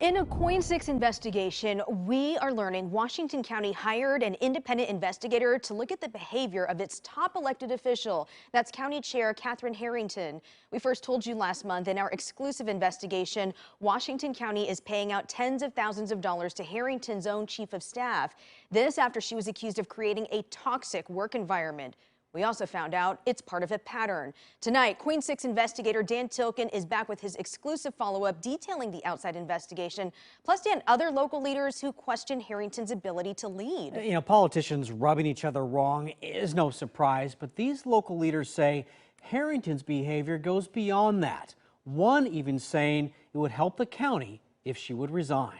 In a Coin6 investigation, we are learning Washington County hired an independent investigator to look at the behavior of its top elected official. That's County Chair Harrington. We first told you last month in our exclusive investigation, Washington County is paying out tens of thousands of dollars to Harrington's own chief of staff. This after she was accused of creating a toxic work environment. We also found out it's part of a pattern. Tonight, Coin6 investigator Dan Tilkin is back with his exclusive follow-up detailing the outside investigation. Plus, Dan, other local leaders who question Harrington's ability to lead. You know, politicians rubbing each other wrong is no surprise, but these local leaders say Harrington's behavior goes beyond that. One even saying it would help the county if she would resign.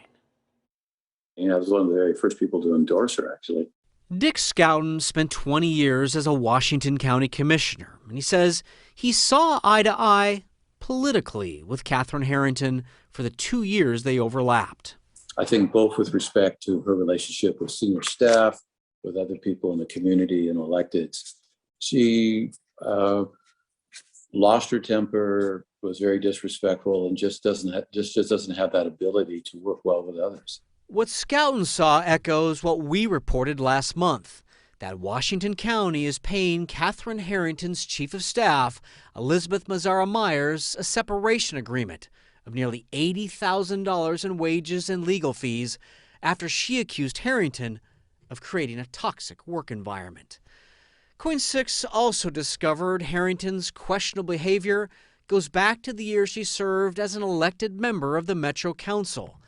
I was one of the very first people to endorse her, actually. Dick Scouten spent 20 years as a Washington County commissioner, and he says he saw eye to eye politically with Harrington for the 2 years they overlapped. I think both with respect to her relationship with senior staff, with other people in the community and electeds. She lost her temper, was very disrespectful, and just doesn't have that ability to work well with others. What Scouten saw echoes what we reported last month, that Washington County is paying Harrington's chief of staff, Elizabeth Mazzara Myers, a separation agreement of nearly $80,000 in wages and legal fees after she accused Harrington of creating a toxic work environment. Coin6 also discovered Harrington's questionable behavior goes back to the year she served as an elected member of the Metro Council.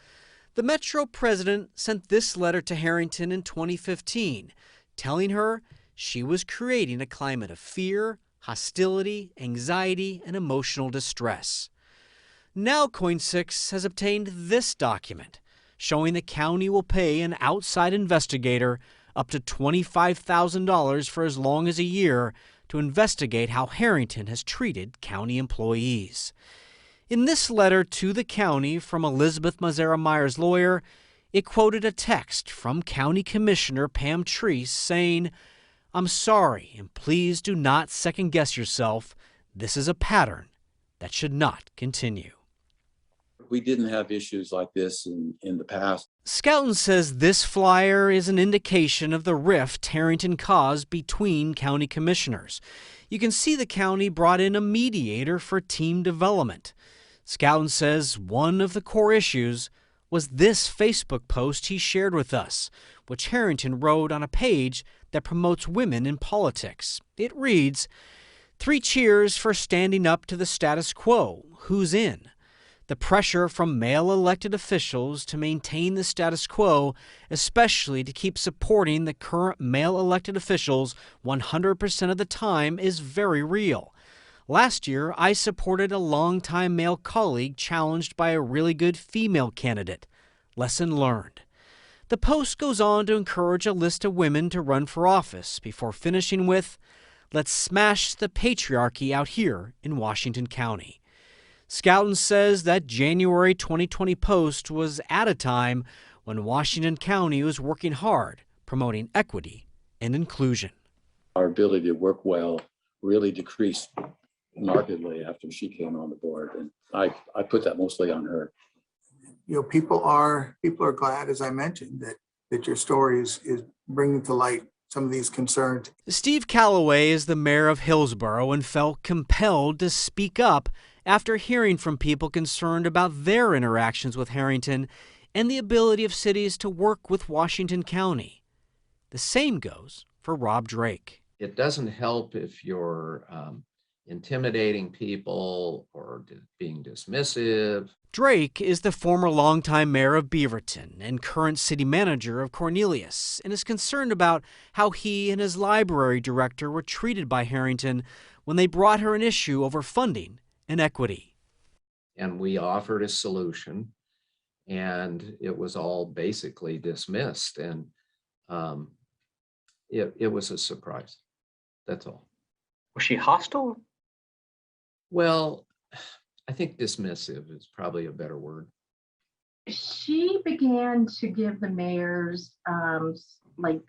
The Metro president sent this letter to Harrington in 2015, telling her she was creating a climate of fear, hostility, anxiety, and emotional distress. Now Coin6 has obtained this document, showing the county will pay an outside investigator up to $25,000 for as long as a year to investigate how Harrington has treated county employees. In this letter to the county from Elizabeth Mazzara Myers' lawyer, it quoted a text from County Commissioner Pam Treese saying, "I'm sorry, and please do not second-guess yourself. This is a pattern that should not continue." We didn't have issues like this in the past. Scouten says this flyer is an indication of the rift Harrington caused between county commissioners. You can see the county brought in a mediator for team development. Scouten says one of the core issues was this Facebook post he shared with us, which Harrington wrote on a page that promotes women in politics. It reads, "3 cheers for standing up to the status quo. Who's in? The pressure from male elected officials to maintain the status quo, especially to keep supporting the current male elected officials 100% of the time, is very real. Last year, I supported a longtime male colleague challenged by a really good female candidate. Lesson learned." The post goes on to encourage a list of women to run for office before finishing with, "Let's smash the patriarchy out here in Washington County." Scouten says that January 2020 post was at a time when Washington County was working hard promoting equity and inclusion. Our ability to work well really decreased markedly after she came on the board, and I put that mostly on her. You know, people are glad, as I mentioned, that your story is bringing to light some of these concerns. Steve Calloway is the mayor of Hillsborough and felt compelled to speak up after hearing from people concerned about their interactions with Harrington and the ability of cities to work with Washington County. The same goes for Rob Drake. It doesn't help if you're intimidating people or being dismissive. Drake is the former longtime mayor of Beaverton and current city manager of Cornelius and is concerned about how he and his library director were treated by Harrington when they brought her an issue over funding and equity. And we offered a solution, and it was all basically dismissed. And it was a surprise. That's all. Was she hostile? Well, I think dismissive is probably a better word. She began to give the mayors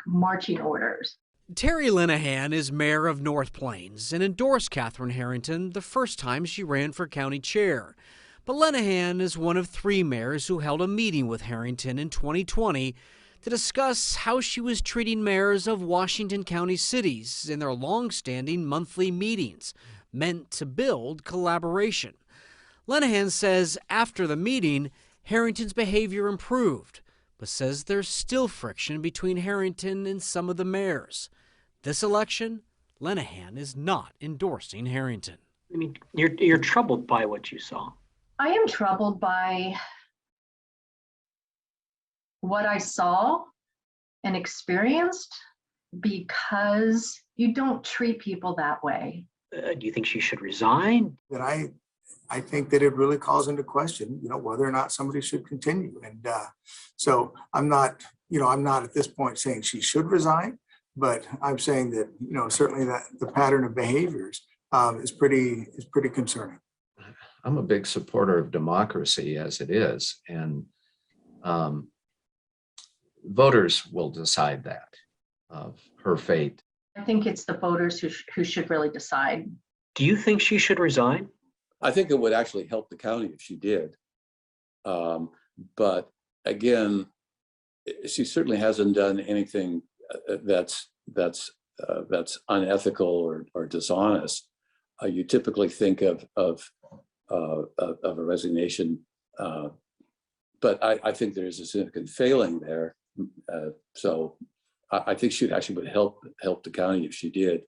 marching orders. Terry Linehan is mayor of North Plains and endorsed Harrington the first time she ran for county chair. But Lenahan is one of 3 mayors who held a meeting with Harrington in 2020 to discuss how she was treating mayors of Washington County cities in their long-standing monthly meetings, meant to build collaboration. Lenahan says after the meeting, Harrington's behavior improved, but says there's still friction between Harrington and some of the mayors. This election, Lenahan is not endorsing Harrington. I mean, you're troubled by what you saw. I am troubled by what I saw and experienced because you don't treat people that way. Do you think she should resign? That I think that it really calls into question, whether or not somebody should continue. And so I'm not at this point saying she should resign, but I'm saying that, certainly that the pattern of behaviors is pretty concerning. I'm a big supporter of democracy as it is, and voters will decide that of her fate. I think it's the voters who should really decide. Do you think she should resign? I think it would actually help the county if she did. But again, she certainly hasn't done anything that's unethical or dishonest. You typically think of a resignation, but I think there's a significant failing there. So I think she actually would help the county if she did.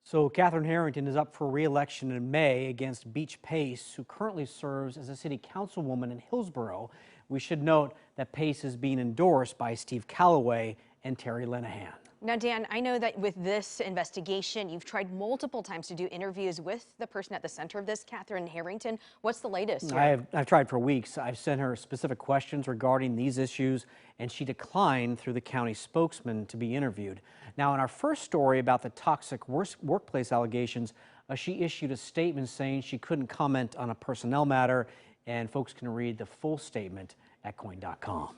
So Catherine Harrington is up for re-election in May against Beach Pace, who currently serves as a city councilwoman in Hillsborough. We should note that Pace is being endorsed by Steve Calloway and Terry Lenahan. Now, Dan, I know that with this investigation, you've tried multiple times to do interviews with the person at the center of this, Catherine Harrington. What's the latest here? I've tried for weeks. I've sent her specific questions regarding these issues, and she declined through the county spokesman to be interviewed. Now, in our first story about the toxic workplace allegations, she issued a statement saying she couldn't comment on a personnel matter, and folks can read the full statement at KOIN.com.